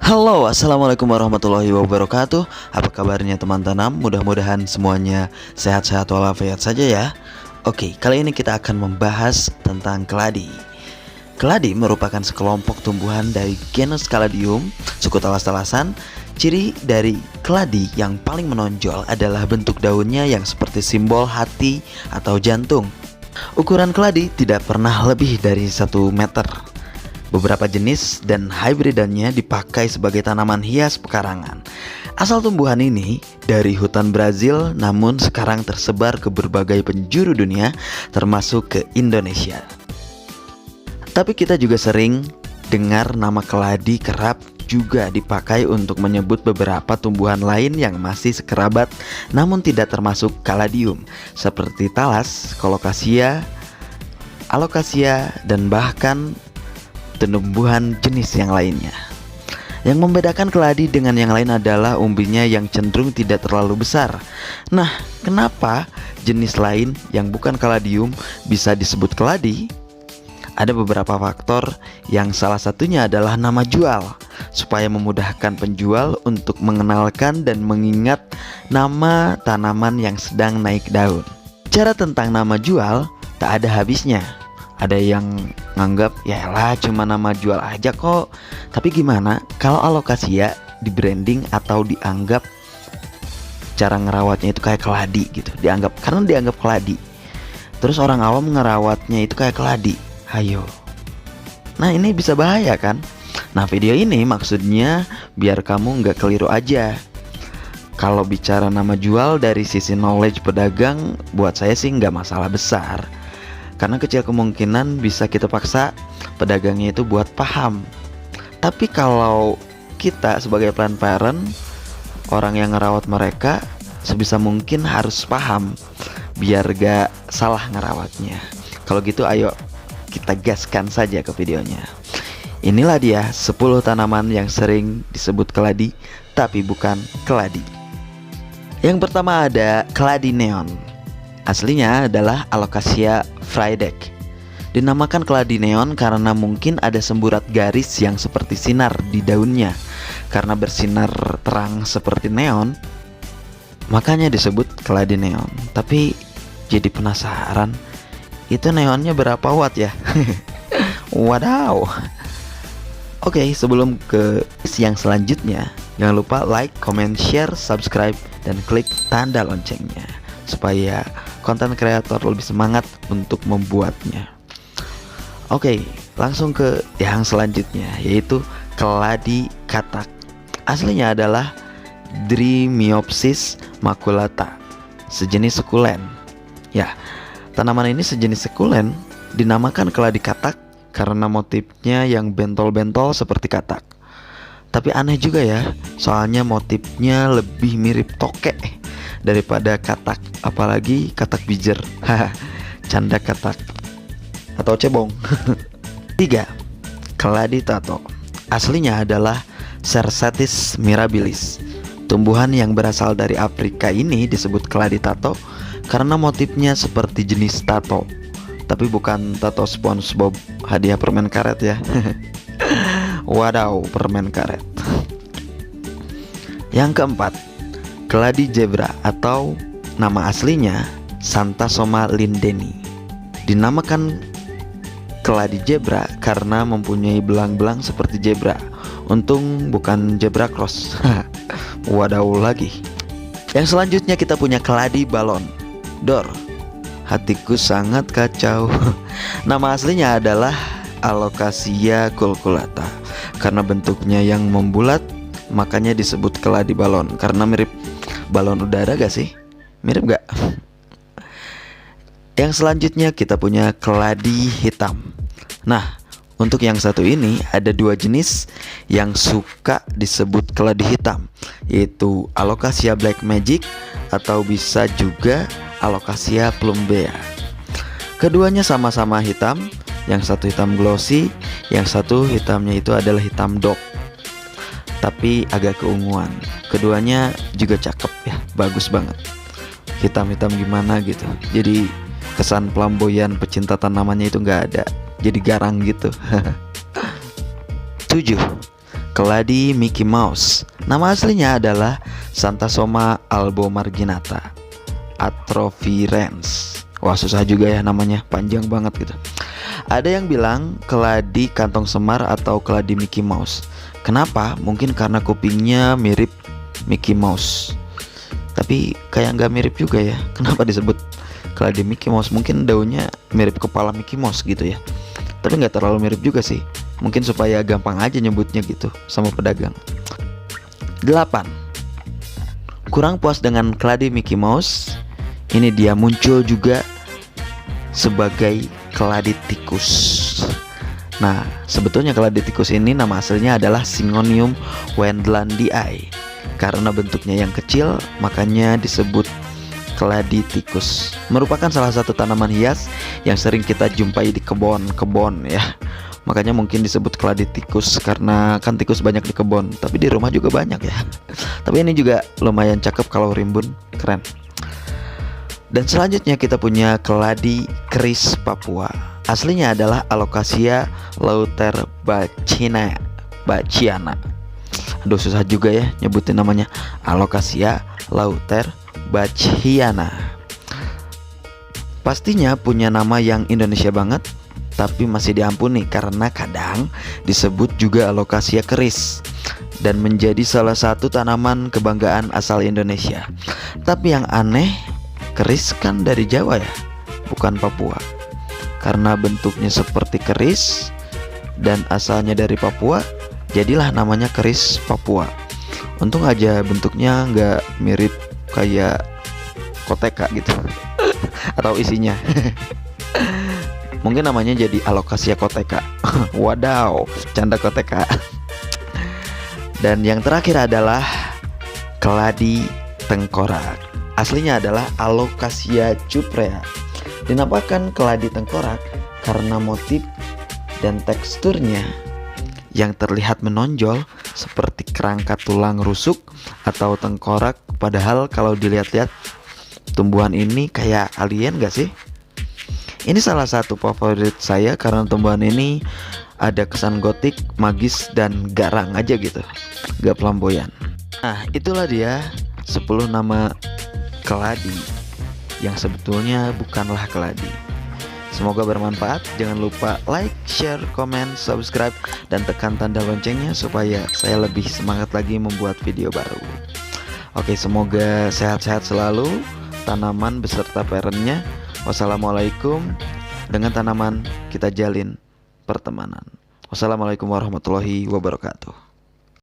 Halo, assalamualaikum warahmatullahi wabarakatuh. Apa kabarnya teman tanam? Mudah-mudahan semuanya sehat-sehat walafiat saja ya. Oke, kali ini kita akan membahas tentang keladi. Keladi merupakan sekelompok tumbuhan dari genus Caladium, suku talas-talasan. Ciri dari keladi yang paling menonjol adalah bentuk daunnya yang seperti simbol hati atau jantung. Ukuran keladi tidak pernah lebih dari 1 meter. Beberapa jenis dan hybridannya dipakai sebagai tanaman hias pekarangan. Asal tumbuhan ini dari hutan Brazil, namun sekarang tersebar ke berbagai penjuru dunia, termasuk ke Indonesia. Tapi kita juga sering dengar nama keladi kerap juga dipakai untuk menyebut beberapa tumbuhan lain yang masih sekerabat namun tidak termasuk Caladium, seperti talas, colocasia, alocasia, dan bahkan tumbuhan jenis yang lainnya. Yang membedakan keladi dengan yang lain adalah umbinya yang cenderung tidak terlalu besar. Nah, kenapa jenis lain yang bukan Caladium bisa disebut keladi? Ada beberapa faktor, yang salah satunya adalah nama jual, supaya memudahkan penjual untuk mengenalkan dan mengingat nama tanaman yang sedang naik daun. Bicara tentang nama jual, tak ada habisnya. Ada yang nganggap yaelah cuma nama jual aja kok. Tapi gimana kalau alocasia di branding atau dianggap cara ngerawatnya itu kayak keladi gitu. Karena dianggap keladi. Terus orang awam ngerawatnya itu kayak keladi. Hayo. Nah, ini bisa bahaya kan? Nah, video ini maksudnya biar kamu nggak keliru aja. Kalau bicara nama jual dari sisi knowledge pedagang, buat saya sih nggak masalah besar. Karena kecil kemungkinan bisa kita paksa pedagangnya itu buat paham. Tapi kalau kita sebagai plant parent, orang yang ngerawat mereka, sebisa mungkin harus paham biar gak salah ngerawatnya. Kalau gitu ayo kita gaskan saja ke videonya. Inilah dia 10 tanaman yang sering disebut keladi tapi bukan keladi. Yang pertama ada keladi neon. Aslinya adalah Alocasia frydek. Dinamakan keladi neon karena mungkin ada semburat garis yang seperti sinar di daunnya. Karena bersinar terang seperti neon, makanya disebut keladi neon. Tapi jadi penasaran, itu neonnya berapa watt ya? Wadaw. Oke, sebelum ke yang selanjutnya, jangan lupa like, comment, share, subscribe, dan klik tanda loncengnya supaya konten kreator lebih semangat untuk membuatnya. Oke, langsung ke yang selanjutnya, yaitu keladi katak. Aslinya adalah Dreamiopsis maculata, sejenis sukulen. Ya, tanaman ini sejenis sukulen, dinamakan keladi katak karena motifnya yang bentol-bentol seperti katak. Tapi aneh juga ya, soalnya motifnya lebih mirip tokek daripada katak, apalagi katak bijer. Canda katak atau cebong. 3. Keladi tato. Aslinya adalah Cercatis mirabilis. Tumbuhan yang berasal dari Afrika ini disebut keladi tato karena motifnya seperti jenis tato. Tapi bukan tato SpongeBob hadiah permen karet ya. Wadaw, permen karet. Yang keempat, keladi zebra atau nama aslinya Xanthosoma lindeni. Dinamakan keladi zebra karena mempunyai belang-belang seperti zebra. Untung bukan zebra cross. Wadaw lagi. Yang selanjutnya kita punya keladi balon dor. Hatiku sangat kacau. Nama aslinya adalah Alocasia culculata. Karena bentuknya yang membulat, makanya disebut keladi balon. Karena mirip balon udara gak sih? Mirip gak? Yang selanjutnya kita punya keladi hitam. Nah, untuk yang satu ini ada 2 jenis yang suka disebut keladi hitam, yaitu Alocasia black magic atau bisa juga Alocasia plumbea. Keduanya sama-sama hitam. Yang satu hitam glossy, yang satu hitamnya itu adalah hitam dog, tapi agak keunguan. Keduanya juga cakep ya, bagus banget. Hitam-hitam gimana gitu, jadi kesan flamboyan pecinta tanamannya itu nggak ada, jadi garang gitu. 7. keladi Mickey Mouse. Nama aslinya adalah Xanthosoma albomarginata atrophyreans. Wah, susah juga ya namanya, panjang banget gitu. Ada yang bilang keladi kantong semar atau keladi Mickey Mouse. Kenapa? Mungkin karena kupingnya mirip Mickey Mouse. Tapi kayak nggak mirip juga ya. Kenapa disebut keladi Mickey Mouse? Mungkin daunnya mirip kepala Mickey Mouse gitu ya. Tapi nggak terlalu mirip juga sih. Mungkin supaya gampang aja nyebutnya gitu sama pedagang. 8. Kurang puas dengan keladi Mickey Mouse, ini dia muncul juga sebagai keladi tikus. Nah, sebetulnya keladi tikus ini nama aslinya adalah Syngonium wendlandii. Karena bentuknya yang kecil, makanya disebut keladi tikus. Merupakan salah satu tanaman hias yang sering kita jumpai di kebun-kebun ya. Makanya mungkin disebut keladi tikus karena kan tikus banyak di kebun. Tapi di rumah juga banyak ya. Tapi ini juga lumayan cakep kalau rimbun, keren. Dan selanjutnya kita punya keladi keris Papua. Aslinya adalah Alocasia lauterbachina. Aduh, susah juga ya nyebutin namanya. Alocasia lauterbachiana. Pastinya punya nama yang Indonesia banget, tapi masih diampuni karena kadang disebut juga Alocasia keris dan menjadi salah satu tanaman kebanggaan asal Indonesia. Tapi yang aneh, keris kan dari Jawa ya, bukan Papua. Karena bentuknya seperti keris dan asalnya dari Papua, jadilah namanya keris Papua. Untung aja bentuknya nggak mirip kayak koteka gitu atau isinya. Mungkin namanya jadi Alocasia koteka. Wadaw, canda koteka. Dan yang terakhir adalah keladi tengkorak. Aslinya adalah Alocasia cuprea. Dinamakan keladi tengkorak karena motif dan teksturnya yang terlihat menonjol seperti kerangka tulang rusuk atau tengkorak. Padahal kalau dilihat-lihat tumbuhan ini kayak alien gak sih? Ini salah satu favorit saya karena tumbuhan ini ada kesan gotik, magis, dan garang aja gitu, gak flamboyan. Nah, itulah dia 10 nama keladi yang sebetulnya bukanlah keladi. Semoga bermanfaat. Jangan lupa like, share, komen, subscribe, dan tekan tanda loncengnya supaya saya lebih semangat lagi membuat video baru. Oke, semoga sehat-sehat selalu tanaman beserta parentnya. Wassalamualaikum. Dengan tanaman kita jalin pertemanan. Wassalamualaikum warahmatullahi wabarakatuh.